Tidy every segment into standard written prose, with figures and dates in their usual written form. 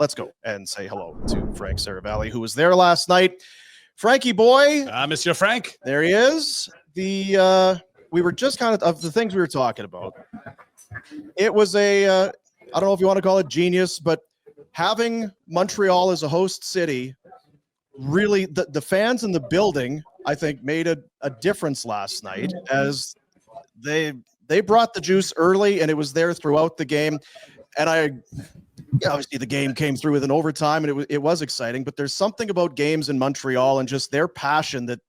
let's go and say hello to Frank Seravalli, who was there last night. Frankie boy. Monsieur Frank. There he is. We were just kind of the things we were talking about. It was I don't know if you want to call it genius, but having Montreal as a host city, really the fans in the building, I think, made a difference last night, as they brought the juice early and it was there throughout the game. And obviously the game came through with an overtime and it was exciting, but there's something about games in Montreal and just their passion that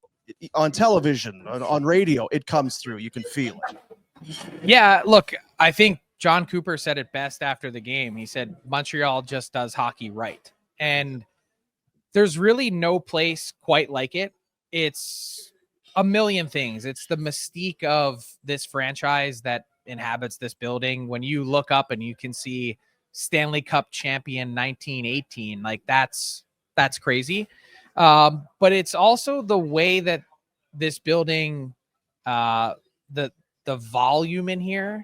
on television, on radio, it comes through. You can feel it. Yeah, look, I think John Cooper said it best after the game. He said, Montreal just does hockey right. And there's really no place quite like it. It's a million things. It's the mystique of this franchise that inhabits this building. When you look up and you can see Stanley Cup champion 1918, like that's crazy. But it's also the way that this building, the volume in here,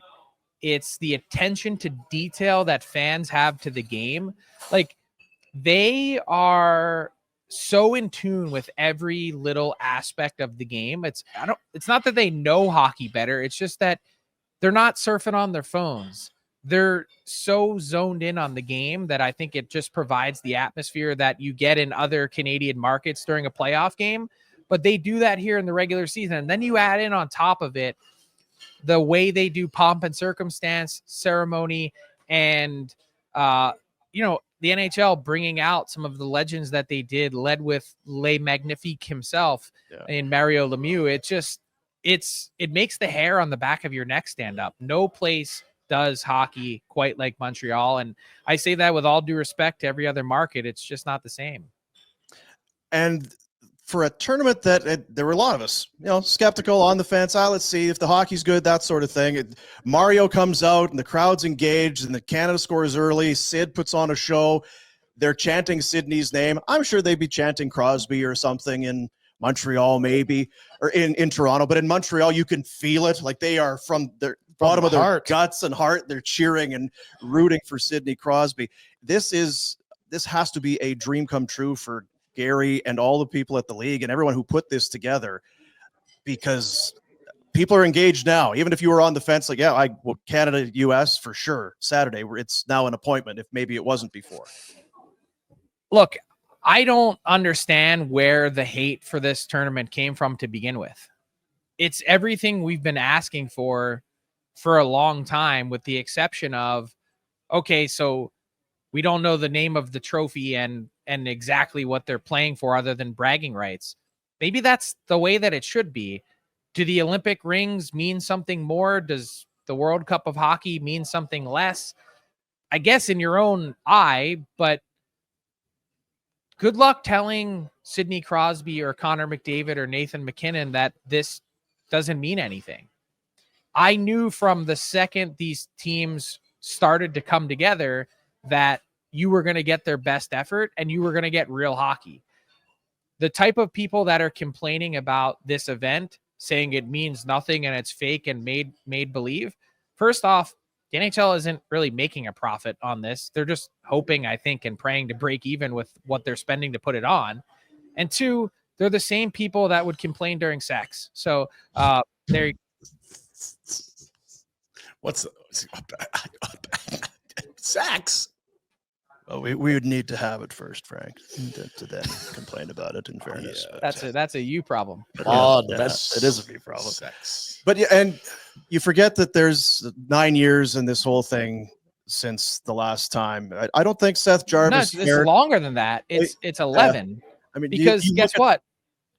it's the attention to detail that fans have to the game. Like, they are so in tune with every little aspect of the game. It's not that they know hockey better. It's just that they're not surfing on their phones. They're so zoned in on the game that I think it just provides the atmosphere that you get in other Canadian markets during a playoff game. But they do that here in the regular season. And then you add in on top of it the way they do pomp and circumstance, ceremony, and the NHL bringing out some of the legends that they did, led with Le Magnifique himself and Mario Lemieux. It makes the hair on the back of your neck stand up. No place does hockey quite like Montreal. And I say that with all due respect to every other market. It's just not the same. And for a tournament that there were a lot of us, skeptical on the fence. Let's see if the hockey's good, that sort of thing. Mario comes out and the crowd's engaged and the Canada scores early. Sid puts on a show. They're chanting Sidney's name. I'm sure they'd be chanting Crosby or something in Montreal, maybe, or in Toronto. But in Montreal, you can feel it. Like they are from their bottom of their guts and heart. They're cheering and rooting for Sidney Crosby. This has to be a dream come true for Gary and all the people at the league and everyone who put this together, because people are engaged now. Even if you were on the fence, like, Canada, US for sure. Saturday, it's now an appointment if maybe it wasn't before. Look, I don't understand where the hate for this tournament came from to begin with. It's everything we've been asking for a long time, with the exception of, okay, so we don't know the name of the trophy and exactly what they're playing for other than bragging rights. Maybe that's the way that it should be. Do the Olympic rings mean something more? Does the World Cup of Hockey mean something less? I guess in your own eye, but good luck telling Sidney Crosby or Connor McDavid or Nathan McKinnon that this doesn't mean anything. I knew from the second these teams started to come together that you were going to get their best effort and you were going to get real hockey. The type of people that are complaining about this event, saying it means nothing and it's fake and made believe. First off, the NHL isn't really making a profit on this. They're just hoping, I think, and praying to break even with what they're spending to put it on. And two, they're the same people that would complain during sex. So they're what's sex? Well, we would need to have it first, Frank, to then complain about it. In fairness, that's a you problem. It is a me problem. Sex. But and you forget that there's 9 years in this whole thing since the last time. I don't think Seth Jarvis. No, it's longer than that. It's 11. I mean, because guess what?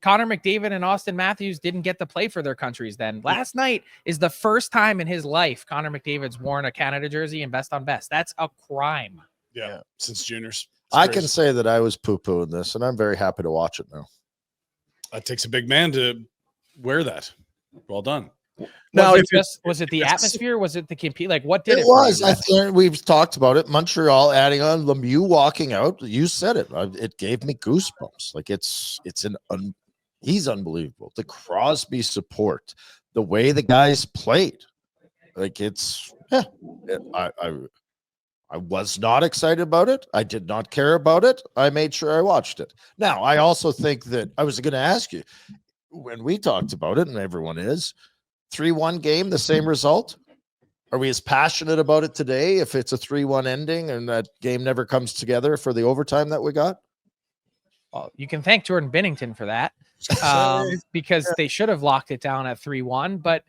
Connor McDavid and Austin Matthews didn't get to play for their countries then. Last night is the first time in his life Connor McDavid's worn a Canada jersey and best on best. That's a crime. Yeah, since juniors. I can say that I was poo-pooing this, and I'm very happy to watch it now. It takes a big man to wear that. Well done. Now, was it the atmosphere? Was it the compete? Like, what did it? It was. I think we've talked about it. Montreal adding on Lemieux walking out. You said it. It gave me goosebumps. Like he's unbelievable. The Crosby support, the way the guys played, like I was not excited about it. I did not care about it. I made sure I watched it. Now, I also think that I was going to ask you when we talked about it, and everyone is 3-1 game, the same result. Are we as passionate about it today if it's a 3-1 ending and that game never comes together for the overtime that we got? Well, you can thank Jordan Binnington for that, because they should have locked it down at 3-1. But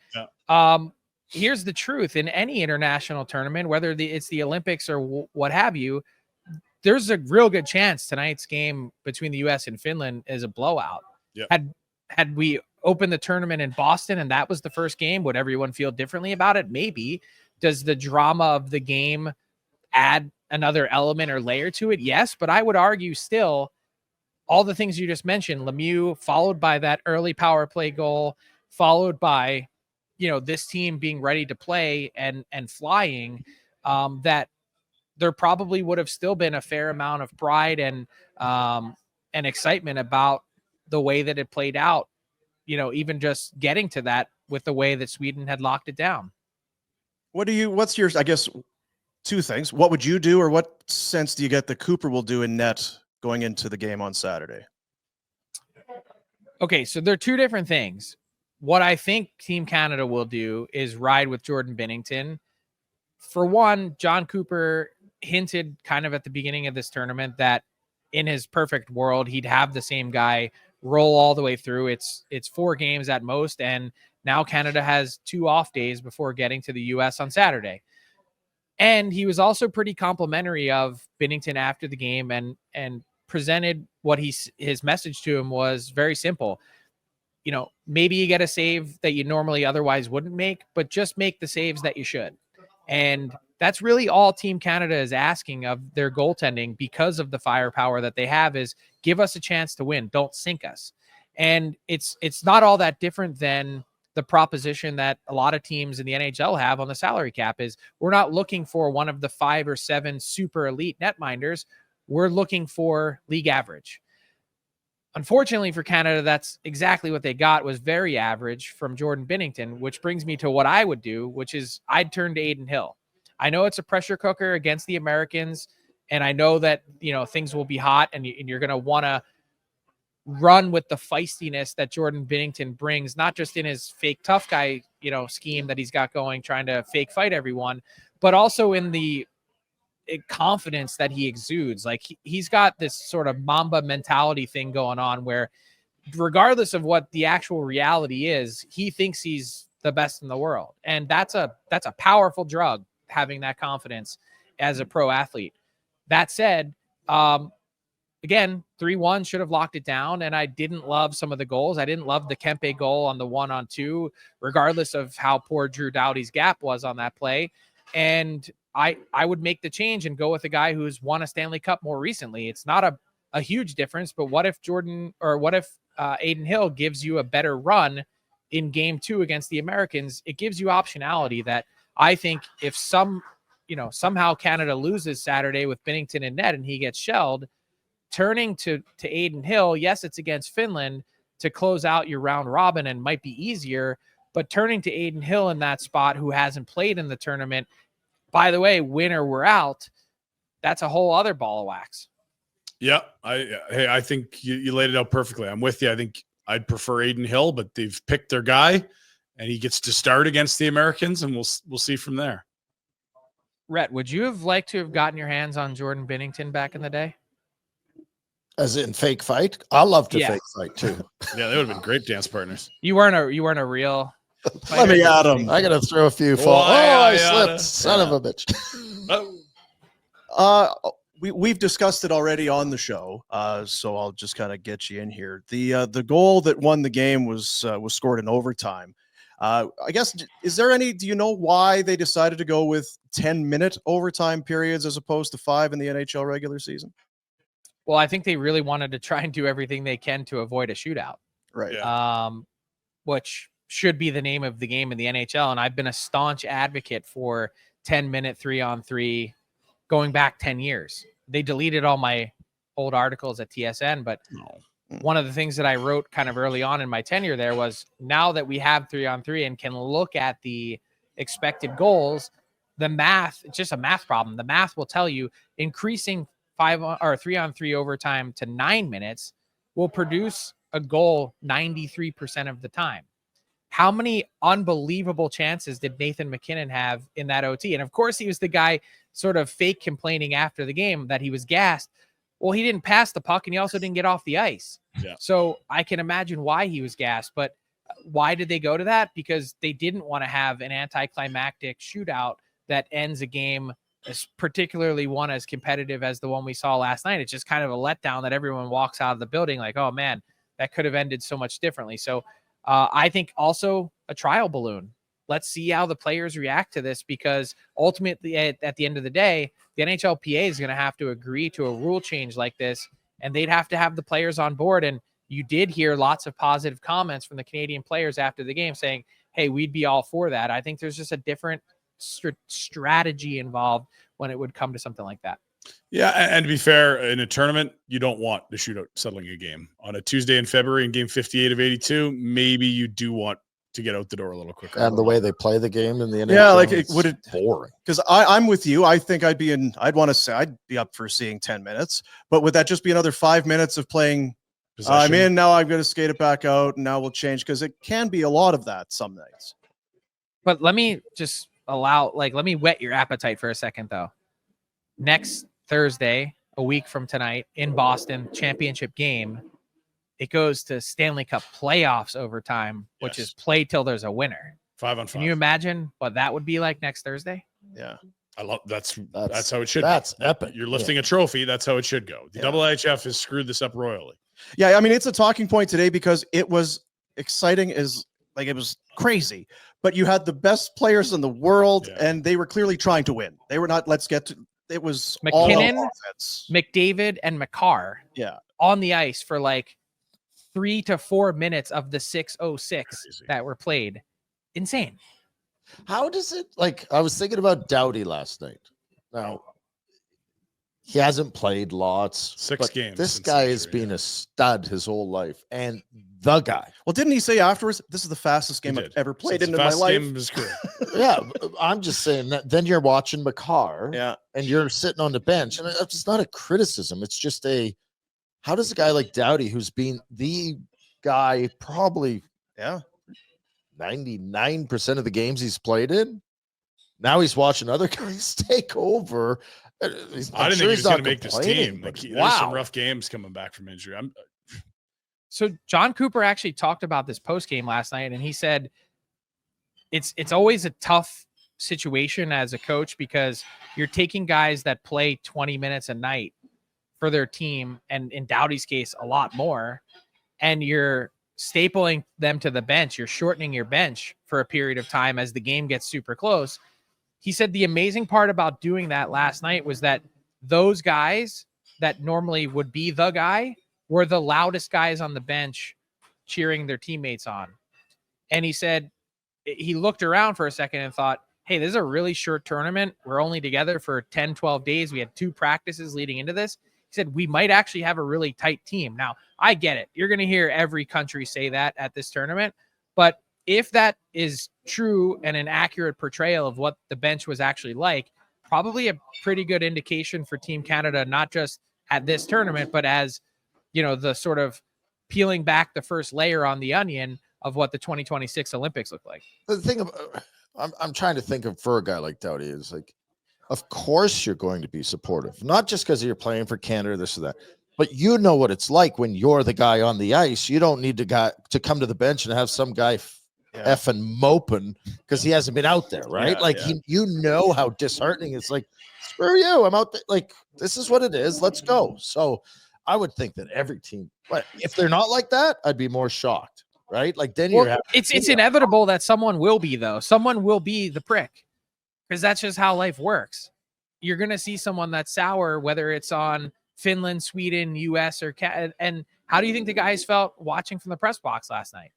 here's the truth: in any international tournament, whether it's the Olympics or what have you, there's a real good chance tonight's game between the U.S. and Finland is a blowout. Yep. Had we opened the tournament in Boston and that was the first game, would everyone feel differently about it? Maybe. Does the drama of the game add another element or layer to it? Yes, but I would argue still all the things you just mentioned, Lemieux, followed by that early power play goal, followed by, this team being ready to play and flying, that there probably would have still been a fair amount of pride and excitement about the way that it played out, even just getting to that with the way that Sweden had locked it down. What's your, I guess, two things. What would you do, or what sense do you get that Cooper will do in net going into the game on Saturday? Okay, so they're two different things. What I think Team Canada will do is ride with Jordan Binnington. For one, John Cooper hinted kind of at the beginning of this tournament that in his perfect world, he'd have the same guy roll all the way through. It's 4 games at most, and now Canada has 2 off days before getting to the U.S. on Saturday. And he was also pretty complimentary of Binnington after the game and presented what his message to him was very simple. Maybe you get a save that you normally otherwise wouldn't make, but just make the saves that you should. And that's really all Team Canada is asking of their goaltending, because of the firepower that they have, is give us a chance to win. Don't sink us. And it's not all that different than the proposition that a lot of teams in the NHL have on the salary cap. Is we're not looking for one of the 5 or 7 super elite netminders. We're looking for league average. Unfortunately for Canada, that's exactly what they got, was very average from Jordan Binnington, which brings me to what I would do, which is I'd turn to Adin Hill. I know it's a pressure cooker against the Americans, and I know that, things will be hot and you're going to want to run with the feistiness that Jordan Binnington brings, not just in his fake tough guy, scheme that he's got going, trying to fake fight everyone, but also in the confidence that he exudes. Like he's got this sort of Mamba mentality thing going on where regardless of what the actual reality is, he thinks he's the best in the world. And that's a powerful drug, having that confidence as a pro athlete. That said, again, 3-1 should have locked it down. And I didn't love some of the goals. I didn't love the Kempe goal on the 1-on-2, regardless of how poor Drew Doughty's gap was on that play. And I would make the change and go with a guy who's won a Stanley Cup more recently. It's not a huge difference, but what if Adin Hill gives you a better run in game 2 against the Americans? It gives you optionality that I think if somehow Canada loses Saturday with Binnington in net and he gets shelled, turning to Adin Hill, yes, it's against Finland to close out your round robin and might be easier, but turning to Adin Hill in that spot, who hasn't played in the tournament, by the way, win or we're out, that's a whole other ball of wax. Yeah. I think you laid it out perfectly. I'm with you. I think I'd prefer Adin Hill, but they've picked their guy and he gets to start against the Americans, and we'll see from there. Rhett, would you have liked to have gotten your hands on Jordan Binnington back in the day? As in fake fight? I love to fake fight too. Yeah, they would have been great dance partners. You weren't a real Let me at him. I gotta throw a few falls. I slipped. Son of a bitch. We've discussed it already on the show, so I'll just kind of get you in here. The goal that won the game was scored in overtime. I guess, do you know why they decided to go with 10-minute overtime periods as opposed to 5 in the NHL regular season? Well, I think they really wanted to try and do everything they can to avoid a shootout. Right. Yeah. Which should be the name of the game in the NHL. And I've been a staunch advocate for 10-minute 3-on-3 going back 10 years. They deleted all my old articles at TSN, but one of the things that I wrote kind of early on in my tenure there was, now that we have 3-on-3 and can look at the expected goals, the math, it's just a math problem. The math will tell you increasing 3-on-3 overtime to 9 minutes will produce a goal 93% of the time. How many unbelievable chances did Nathan McKinnon have in that OT? And of course, he was the guy sort of fake complaining after the game that he was gassed. Well, he didn't pass the puck and he also didn't get off the ice. Yeah. So I can imagine why he was gassed. But why did they go to that? Because they didn't want to have an anticlimactic shootout that ends a game, particularly one as competitive as the one we saw last night. It's just kind of a letdown that everyone walks out of the building like, oh man, that could have ended so much differently. So I think also a trial balloon. Let's see how the players react to this, because ultimately at the end of the day, the NHLPA is going to have to agree to a rule change like this, and they'd have to have the players on board. And you did hear lots of positive comments from the Canadian players after the game saying, hey, we'd be all for that. I think there's just a different strategy involved when it would come to something like that. Yeah, and to be fair, in a tournament, you don't want the shootout settling a game. On a Tuesday in February in game 58 of 82, maybe you do want to get out the door a little quicker. And the way they play the game in the NHL, Yeah, like it's would it boring? Because I'm with you. I think I'd want to say I'd be up for seeing 10 minutes, but would that just be another 5 minutes of playing? I'm in, now I'm going to skate it back out, and now we'll change, because it can be a lot of that some nights. But let me just let me whet your appetite for a second, though. Next Thursday, a week from tonight, in Boston, championship game, it goes to Stanley Cup playoffs overtime, which is play till there's a winner. 5-on-5. Can you imagine what that would be like next Thursday? Yeah. I love that's how it should. That's be. epic. You're lifting a trophy. That's how it should go. The IIHF has screwed this up royally. Yeah, I mean, it's a talking point today because it was exciting, it was crazy, but you had the best players in the world, and they were clearly trying to win. They were not, it was McKinnon, all offense. McDavid, and McCarr on the ice for like 3 to 4 minutes of the 6:06 that were played. Insane. How does it, I was thinking about Doughty last night. Now, he hasn't played lots. 6 games. This guy has been a stud his whole life, and the guy. Well, didn't he say afterwards, this is the fastest game I've ever played in my life? Game of his career. Yeah, I'm just saying that. Then you're watching McCarr, and you're sitting on the bench, and it's not a criticism. It's just how does a guy like Doughty, who's been the guy probably 99% of the games he's played in, now he's watching other guys take over. I didn't think he was going to make this team. There's some rough games coming back from injury. So John Cooper actually talked about this post game last night, and he said it's always a tough situation as a coach because you're taking guys that play 20 minutes a night for their team, and in Doughty's case, a lot more, and you're stapling them to the bench. You're shortening your bench for a period of time as the game gets super close. He said the amazing part about doing that last night was that those guys that normally would be the guy were the loudest guys on the bench cheering their teammates on. And he said he looked around for a second and thought, hey, this is a really short tournament. We're only together for 10, 12 days. We had 2 practices leading into this. He said, we might actually have a really tight team. Now, I get it. You're going to hear every country say that at this tournament. But if that is true and an accurate portrayal of what the bench was actually like, probably a pretty good indication for Team Canada, not just at this tournament, but as, the sort of peeling back the first layer on the onion of what the 2026 Olympics look like. The thing I'm trying to think of for a guy like Doughty is of course you're going to be supportive, not just because you're playing for Canada, this or that, but you know what it's like when you're the guy on the ice. You don't need to come to the bench and have some guy effing moping because he hasn't been out there, right? You know how disheartening it's like, screw you, I'm out there. This is what it is. Let's go. So I would think that every team, but if they're not like that, I'd be more shocked, right? Then it's inevitable that someone will be, though. Someone will be the prick because that's just how life works. You're going to see someone that's sour, whether it's on Finland, Sweden, US, or and how do you think the guys felt watching from the press box last night?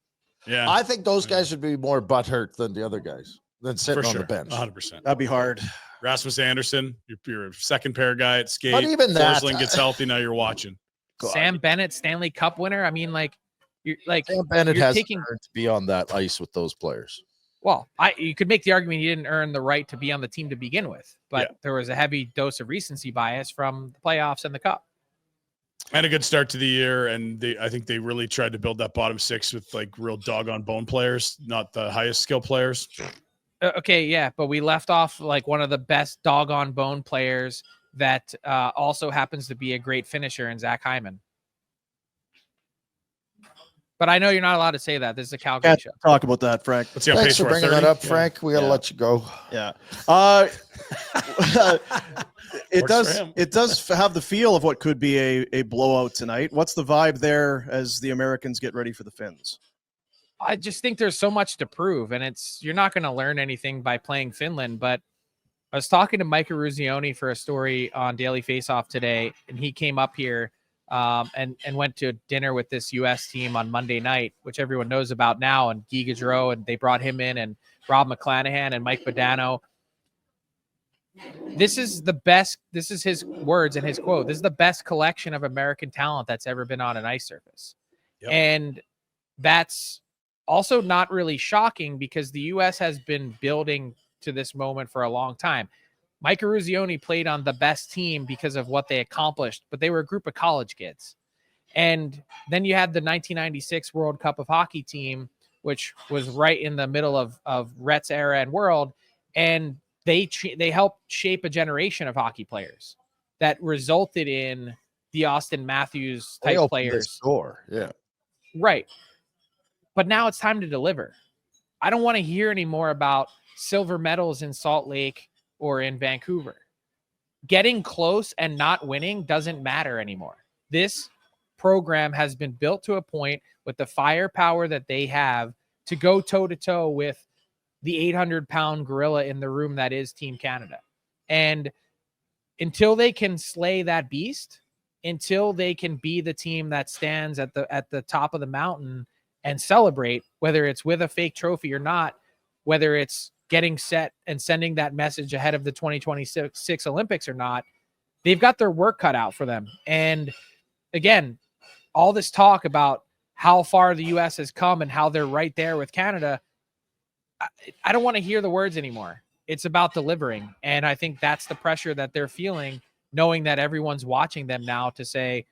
Yeah, I think those guys would be more butthurt than the other guys than sitting on the bench. 100%. That'd be hard. Rasmus Anderson, you're a second pair guy at skate. But even that, Forsling gets healthy. Now you're watching. God. Sam Bennett, Stanley Cup winner. I mean, Sam Bennett has earned to be on that ice with those players. Well, you could make the argument he didn't earn the right to be on the team to begin with, but there was a heavy dose of recency bias from the playoffs and the cup. And a good start to the year, and I think they really tried to build that bottom six with like real doggone bone players, not the highest skill players. Okay, yeah, but we left off like one of the best doggone bone players that also happens to be a great finisher in Zach Hyman. But I know you're not allowed to say that. This is a Calgary Can't show. talk about that, Frank. Let's see how Thanks pace for bringing that up, Frank. We got to let you go. Yeah. It Works does. for him. It does have the feel of what could be a blowout tonight. What's the vibe there as the Americans get ready for the Finns? I just think there's so much to prove, and you're not going to learn anything by playing Finland. But I was talking to Mike Eruzione for a story on Daily Faceoff today, and he came up here and went to dinner with this U.S. team on Monday night, which everyone knows about now, and Guy Gaudreau, and they brought him in, and Rob McClanahan and Mike Badano. This is the best. This is his words and his quote. This is the best collection of American talent that's ever been on an ice surface. Yep. And that's also not really shocking because the U.S. has been building to this moment for a long time. Mike Eruzione played on the best team because of what they accomplished, but they were a group of college kids. And then you had the 1996 World Cup of Hockey team, which was right in the middle of Rhett's era and world. And they helped shape a generation of hockey players that resulted in the Austin Matthews type players. Yeah. Right. But now it's time to deliver. I don't want to hear any more about silver medals in Salt Lake or in Vancouver. Getting close and not winning doesn't matter anymore. This program has been built to a point with the firepower that they have to go toe-to-toe with the 800-pound gorilla in the room that is Team Canada. And until they can slay that beast, until they can be the team that stands at the top of the mountain and celebrate, whether it's with a fake trophy or not, whether it's getting set and sending that message ahead of the 2026 Olympics or not, they've got their work cut out for them. And again, all this talk about how far the U.S. has come and how they're right there with Canada, I don't want to hear the words anymore. It's about delivering. And I think that's the pressure that they're feeling, knowing that everyone's watching them now to say,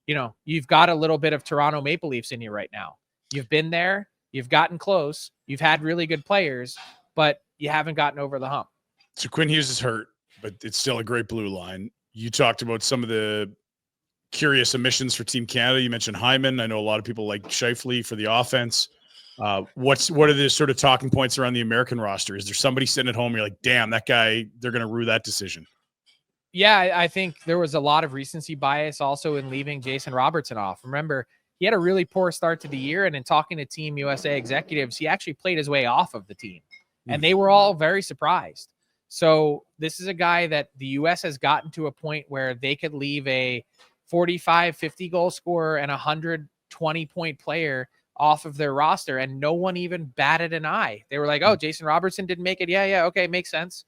you know, you've got a little bit of Toronto Maple Leafs in you right now. You've been there, you've gotten close, you've had really good players, but you haven't gotten over the hump. So Quinn Hughes is hurt, but it's still a great blue line. You talked about some of the curious omissions for Team Canada. You mentioned Hyman. I know a lot of people like Scheifele for the offense. What are the sort of talking points around the American roster? Is there somebody sitting at home, you're like, damn, that guy, they're going to rue that decision? Yeah, I think there was a lot of recency bias also in leaving Jason Robertson off. Remember, he had a really poor start to the year, and in talking to Team USA executives, he actually played his way off of the team, and they were all very surprised. So this is a guy that the U.S. has gotten to a point where they could leave a 45, 50 goal scorer and 120-point player off of their roster, and no one even batted an eye. They were like, oh, Jason Robertson didn't make it. Yeah, okay, makes sense.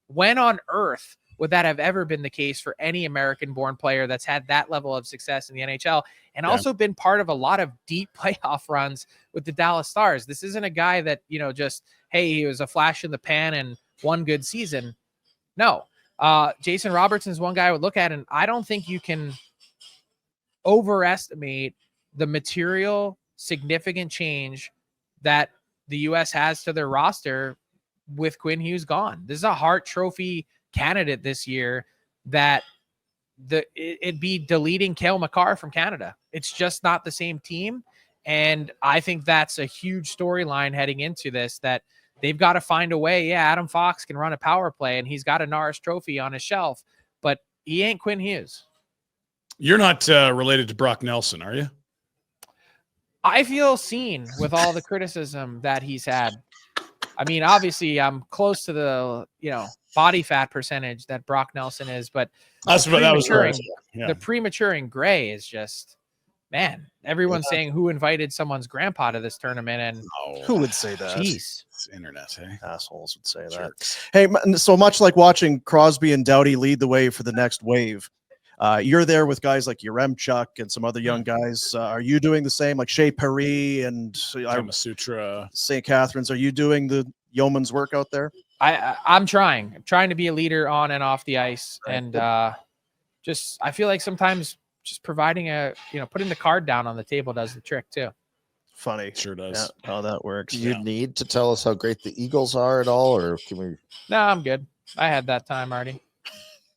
When on earth would that have ever been the case for any American-born player that's had that level of success in the NHL and also been part of a lot of deep playoff runs with the Dallas Stars? This isn't a guy that, you know, just, hey, he was a flash in the pan and one good season. No. Jason Robertson's one guy I would look at, and I don't think you can overestimate the material significant change that the U.S. has to their roster with Quinn Hughes gone. This is a Hart Trophy candidate this year that it'd be deleting Cale Makar from Canada. It's just not the same team. And I think that's a huge storyline heading into this, that they've got to find a way. Yeah, Adam Fox can run a power play and he's got a Norris Trophy on his shelf, but he ain't Quinn Hughes. You're not related to Brock Nelson, are you? I feel seen with all the criticism that he's had. I mean, obviously I'm close to the, you know, body fat percentage that Brock Nelson is, but the prematuring gray is just, man, everyone's saying who invited someone's grandpa to this tournament, and who would say that? Jeez. It's internet, hey? Assholes would say Sure. that. Hey, so much like watching Crosby and Doughty lead the way for the next wave, You're there with guys like Yaremchuk and some other young guys. Are you doing the same, like Shea Paris and Kamasutra, St. Catharines? Are you doing the yeoman's work out there? I'm trying. I'm trying to be a leader on and off the ice, Right. and I feel like sometimes just providing putting the card down on the table does the trick too. Funny. sure does. Yeah, how that works. Do you need to tell us how great the Eagles are at all, or can we? No, I'm good. I had that time already.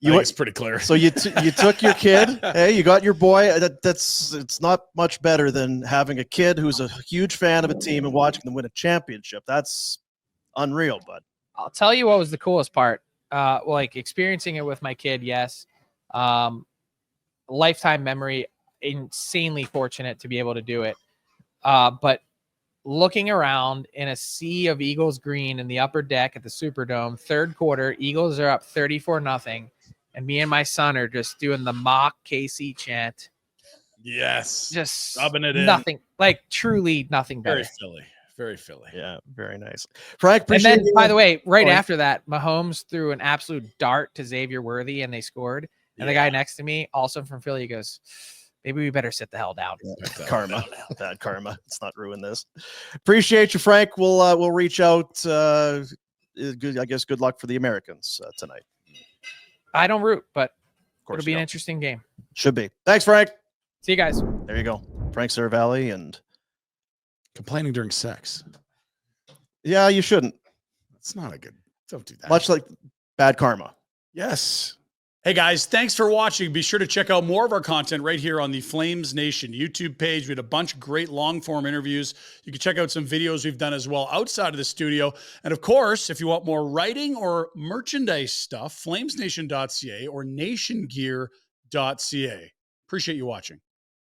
It's pretty clear. So you took your kid. Hey, you got your boy. It's not much better than having a kid who's a huge fan of a team and watching them win a championship. That's unreal, bud. I'll tell you what was the coolest part. Like experiencing it with my kid. Yes. Lifetime memory. Insanely fortunate to be able to do it. But looking around in a sea of Eagles green in the upper deck at the Superdome, third quarter, Eagles are up 34-0. And me and my son are just doing the mock KC chant. Yes. Just rubbing it in. nothing, like truly nothing better. Very Philly. Very Philly. Yeah, very nice. Frank, And appreciate then, you. by the way, right Sorry. after that, Mahomes threw an absolute dart to Xavier Worthy, and they scored. And the guy next to me, also from Philly, goes, maybe we better sit the hell down. Karma. Bad karma. Let's not ruin this. Appreciate you, Frank. We'll reach out. Good, I guess good luck for the Americans tonight. I don't root, but Of course it'll be you an don't. interesting game. Should be. Thanks, Frank. See you guys. There you go. Frank Seravalli. And Complaining during sex. yeah, you shouldn't. That's not a good. Don't do that. Much like bad karma. Yes. Hey guys, thanks for watching. Be sure to check out more of our content right here on the Flames Nation YouTube page. We had a bunch of great long form interviews. You can check out some videos we've done as well outside of the studio. And of course, if you want more writing or merchandise stuff, flamesnation.ca or nationgear.ca. Appreciate you watching.